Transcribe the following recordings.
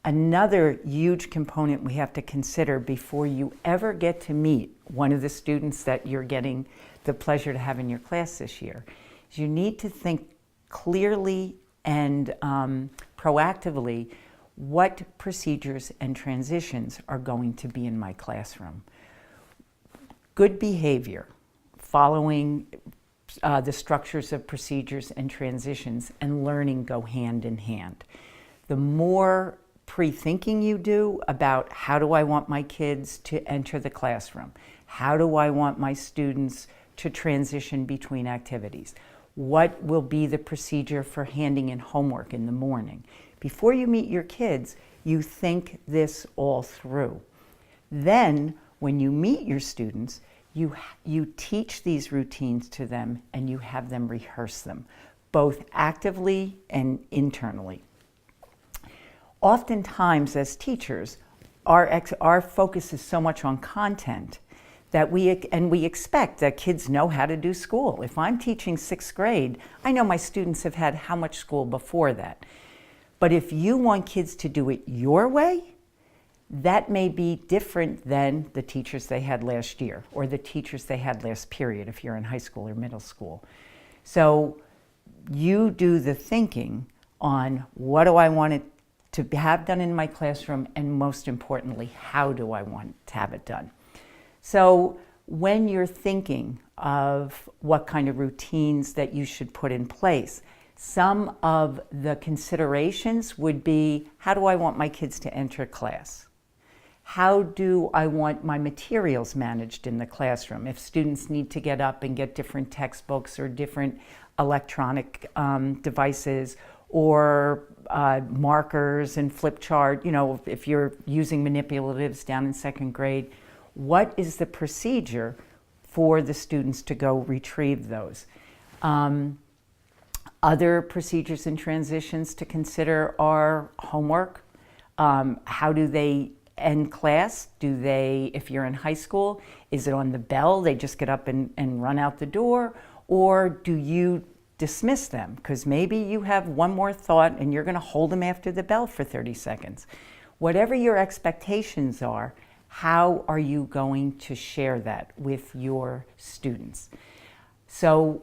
Another huge component we have to consider before you ever get to meet one of the students that you're getting the pleasure to have in your class this year is you need to think clearly and proactively what procedures and transitions are going to be in my classroom. Good behavior, following the structures of procedures and transitions, and learning go hand in hand. The more pre-thinking you do about how do I want my kids to enter the classroom, how do I want my students to transition between activities, what will be the procedure for handing in homework in the morning. Before you meet your kids, you think this all through. Then, when you meet your students, you teach these routines to them and you have them rehearse them, both actively and internally. Oftentimes, as teachers, our focus is so much on content that we expect that kids know how to do school. If I'm teaching 6th grade, I know my students have had how much school before that. But if you want kids to do it your way, that may be different than the teachers they had last year or the teachers they had last period if you're in high school or middle school. So you do the thinking on what do I want it to have done in my classroom, and most importantly, how do I want to have it done? So when you're thinking of what kind of routines that you should put in place, some of the considerations would be, how do I want my kids to enter class? How do I want my materials managed in the classroom? If students need to get up and get different textbooks or different electronic devices or markers and flip chart, if you're using manipulatives down in 2nd grade, what is the procedure for the students to go retrieve those? Other procedures and transitions to consider are homework. How do they end class? Do they, if you're in high school, is it on the bell? They just get up and run out the door? Or do you dismiss them? Because maybe you have one more thought and you're going to hold them after the bell for 30 seconds. Whatever your expectations are, how are you going to share that with your students? So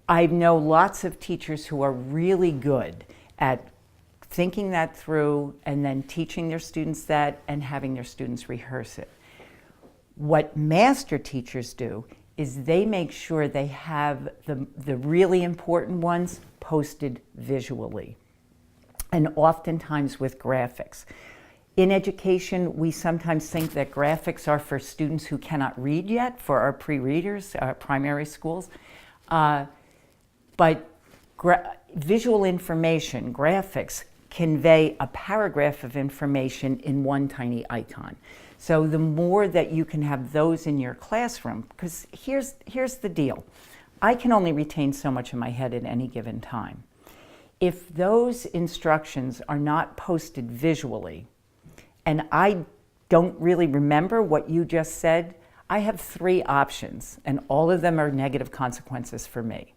I know lots of teachers who are really good at thinking that through and then teaching their students that and having their students rehearse it. What master teachers do is they make sure they have the really important ones posted visually, and oftentimes with graphics. In education, we sometimes think that graphics are for students who cannot read yet, for our pre-readers, primary schools. But visual information, graphics, convey a paragraph of information in one tiny icon. So the more that you can have those in your classroom, because here's the deal. I can only retain so much in my head at any given time. If those instructions are not posted visually, and I don't really remember what you just said, I have 3 options, and all of them are negative consequences for me.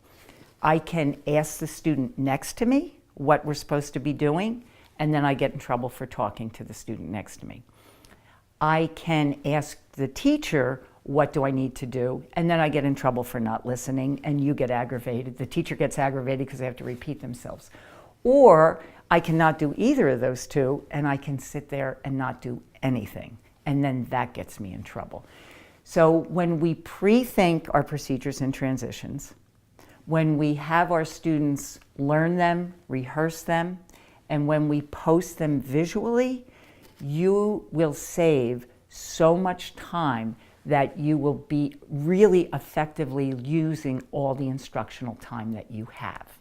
I can ask the student next to me what we're supposed to be doing, and then I get in trouble for talking to the student next to me. I can ask the teacher, what do I need to do? And then I get in trouble for not listening, and you get aggravated. The teacher gets aggravated because they have to repeat themselves. Or I cannot do either of those 2, and I can sit there and not do anything. And then that gets me in trouble. So when we pre-think our procedures and transitions, when we have our students learn them, rehearse them, and when we post them visually, you will save so much time that you will be really effectively using all the instructional time that you have.